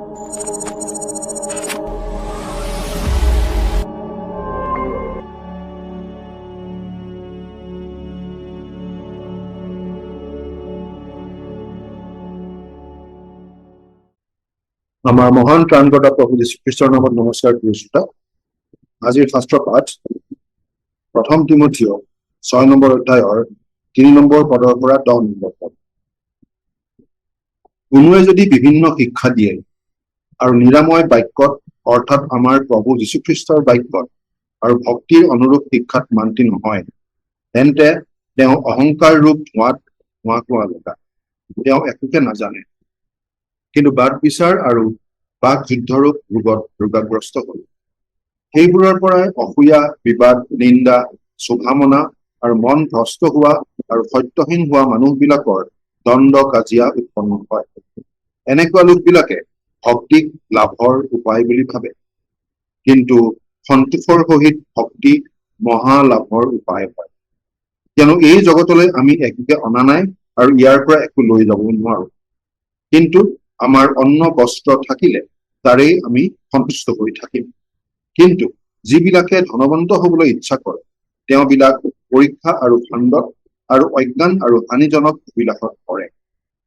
আমাৰ মহান ত্ৰাণকৰ্তা প্ৰভু যীশুখ্ৰীষ্টৰ নামত নমস্কাৰ কৰিছো। আজিৰ শাস্ত্ৰ পাঠ 1 তিমথিয় 6 নম্বৰ অধ্যায়ৰ 3 নম্বৰ পদৰ পৰা 10 নম্বৰ পদ। কোনোৱে যদি বিভিন্ন শিক্ষা দিয়ে আৰু নিৰাময় বাক্যত অৰ্থাৎ আমাৰ প্ৰভু যীশুখ্ৰীষ্টৰ বাক্যত আৰু ভক্তিৰ অনুৰূপ শিক্ষাত মান্তি নহয়, তেন্তে তেওঁ অহংকাৰ ৰূপ ধোঁৱাত ধোঁৱা লগা, তেওঁ একোকে নাজানে, কিন্তু বাদ বিচাৰ আৰু বাক যুদ্ধৰূপ ৰোগত ৰোগাগ্ৰস্ত হ'ল। সেইবোৰৰ পৰাই অসূয়া, বিবাদ, নিন্দা, শোভামনা আৰু মন ভ্ৰষ্ট হোৱা আৰু সত্যহীন হোৱা মানুহবিলাকৰ দ্বন্দ্ব কাজিয়া উৎপন্ন হয়। এনেকুৱা লোকবিলাকে ভক্তিক লাভৰ উপায় বুলি ভাবে, কিন্তু সন্তোষৰ সহিত ভক্তি মহা লাভৰ উপায় হয়। কিয়নো এই জগতলৈ আমি একোকে অনা নাই আৰু ইয়াৰ পৰা একো লৈ যাব নোৱাৰো, কিন্তু আমাৰ অন্ন বস্ত্ৰ থাকিলে তাৰেই আমি সন্তুষ্ট হৈ থাকিম। কিন্তু যিবিলাকে ধনৱন্ত হবলৈ ইচ্ছা কৰে, তেওঁবিলাক পৰীক্ষা আৰু ভাণ্ডত আৰু অজ্ঞান আৰু হানিজনক বিলাসত পৰে।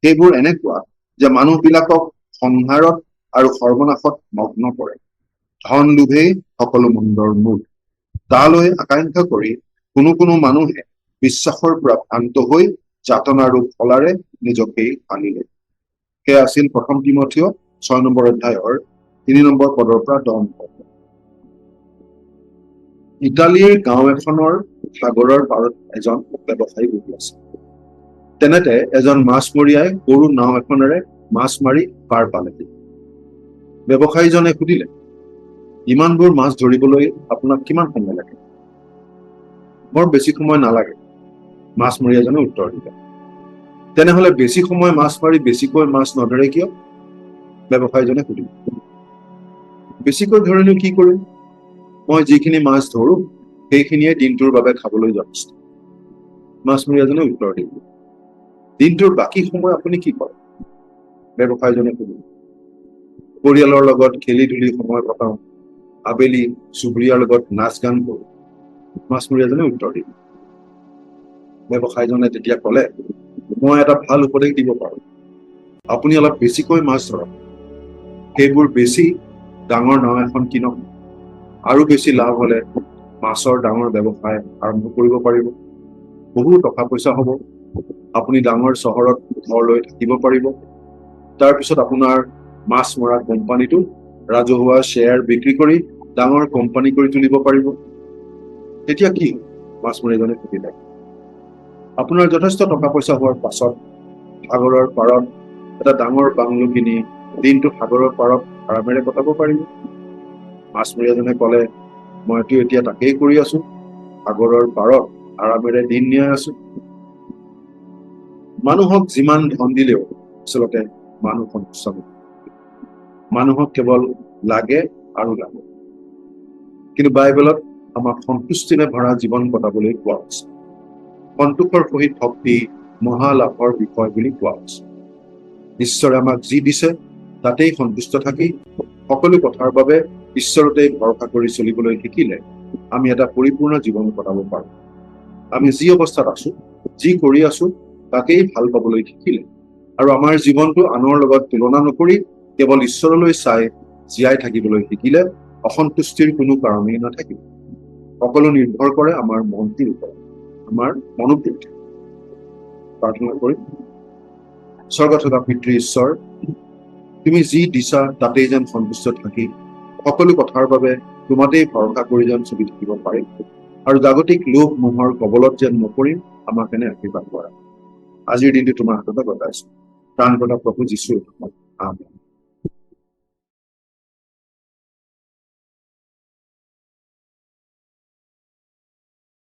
সেইবোৰ এনেকুৱা যে মানুহবিলাকক সংহাৰত আৰু সৰ্বনাশত মগ্ন কৰে। ধন লোভেই সকলো মন্দৰ মূল। তালৈ আকাংক্ষা কৰি কোনো কোনো মানুহে বিশ্বাসৰ পৰা ভ্ৰান্ত হৈ যাতনা আৰু ফলাৰে নিজকেই আনিলে। সেয়া আছিল 1 তিমথিয় 6 নম্বৰ অধ্যায়ৰ 3 নম্বৰ পদৰ পৰা 10 নম্বৰ। ইটালীৰ গাঁও এখনৰ সাগৰৰ পাৰত এজন ব্যৱসায়ী বহি আছে। তেনেতে এজন মাছমৰীয়াই সৰু নাও এখনেৰে মাছ মাৰি পাৰ পালেহি। ব্যৱসায়ীজনে সুধিলে, ইমানবোৰ মাছ ধৰিবলৈ আপোনাক কিমান সময় লাগে? বৰ বেছি সময় নালাগে, মাছমৰীয়াজনে উত্তৰ দিলে। তেনেহলে বেছি সময় মাছ মাৰি বেছিকৈ মাছ নধৰে কিয়? ব্যৱসায়ীজনে সুধিলে। বেছিকৈ ধৰিনো কি কৰিম? মই যিখিনি মাছ ধৰো সেইখিনিয়ে দিনটোৰ বাবে খাবলৈ যথেষ্ট। মাছমৰীয়াজনে উত্তৰ দিলে। দিনটোৰ বাকী সময় আপুনি কি কৰে? ব্যৱসায়ীজনে সুধিলে। পৰিয়ালৰ লগত খেলি ধূলি সময় কটাও, আবেলি চুবুৰীয়াৰ লগত নাচ গান কৰো। মাছমৰীয়াজনে উত্তৰ দিলে। ব্যৱসায়ীজনে তেতিয়া কলে, মই এটা ভাল উপদেশ দিব পাৰো। আপুনি অলপ বেছিকৈ মাছ ধৰক, সেইবোৰ বেছি ডাঙৰ নাও এখন কিনক। আৰু বেছি লাভ হলে মাছৰ ডাঙৰ ব্যৱসায় আৰম্ভ কৰিব পাৰিব। বহু টকা পইচা হ'ব। আপুনি ডাঙৰ চহৰত ঘৰ লৈ থাকিব পাৰিব। তাৰপিছত আপোনাৰ মাছ মৰা কোম্পানীটো ৰাজহুৱা শ্বেয়াৰ বিক্ৰী কৰি ডাঙৰ কোম্পানী কৰি তুলিব পাৰিব। তেতিয়া কি হ'ব? মাছমৰীয়াজনে সুধিলে। আপোনাৰ যথেষ্ট টকা পইচা হোৱাৰ পাছত সাগৰৰ পাৰত এটা ডাঙৰ বাংলো কিনি দিনটো সাগৰৰ পাৰত আৰামেৰে কটাব পাৰিব। মাছমৰীয়াজনে কলে, মইতো এতিয়া তাকেই কৰি আছো, সাগৰৰ পাৰত আৰামেৰে দিন নিয়াই আছো। মানুহক যিমান ধন দিলেও আচলতে মানুহ সন্তুষ্ট নহয়। মানুহক কেৱল লাগে আৰু লাগে। কিন্তু বাইবেলত আমাক সন্তুষ্টিৰে ভৰা জীৱন কটাবলৈ কোৱা হৈছে। সন্তোষৰ সহিত ভক্তি মহালাভৰ বিষয় বুলি কোৱা হৈছে। ঈশ্বৰে আমাক যি দিছে তাতেই সন্তুষ্ট থাকি সকলো কথাৰ বাবে ঈশ্বৰতে ভৰসা কৰি চলিবলৈ শিকিলে আমি এটা পৰিপূৰ্ণ জীৱন কটাব পাৰো। আমি যি অৱস্থাত আছো, যি কৰি আছো তাকেই ভাল পাবলৈ শিকিলে আৰু আমাৰ জীৱনটো আনৰ লগত তুলনা নকৰি কেৱল ঈশ্বৰলৈ চাই জীয়াই থাকিবলৈ শিকিলে অসন্তুষ্টিৰ কোনো কাৰণেই নাথাকিব। সকলো নিৰ্ভৰ কৰে আমাৰ মনটিৰ ওপৰত, আমাৰ মনোবৃত্তি। প্ৰাৰ্থনা কৰিম। স্বৰ্গত থকা পিতৃ ঈশ্বৰ, তুমি যি দিছা তাতেই যেন সন্তুষ্ট থাকি সকলো কথাৰ বাবে তোমাতেই ভৰসা কৰি যেন চলি থাকিব পাৰিম আৰু জাগতিক লোভ মোহৰ কবলত যেন নপৰিম, আমাক এনে আশীৰ্বাদ কৰা। আজিৰ দিনটো তোমাৰ হাততে গতাইছো। ত্ৰাণকৰ্তা প্ৰভু যীশুৰ নামত আমেন।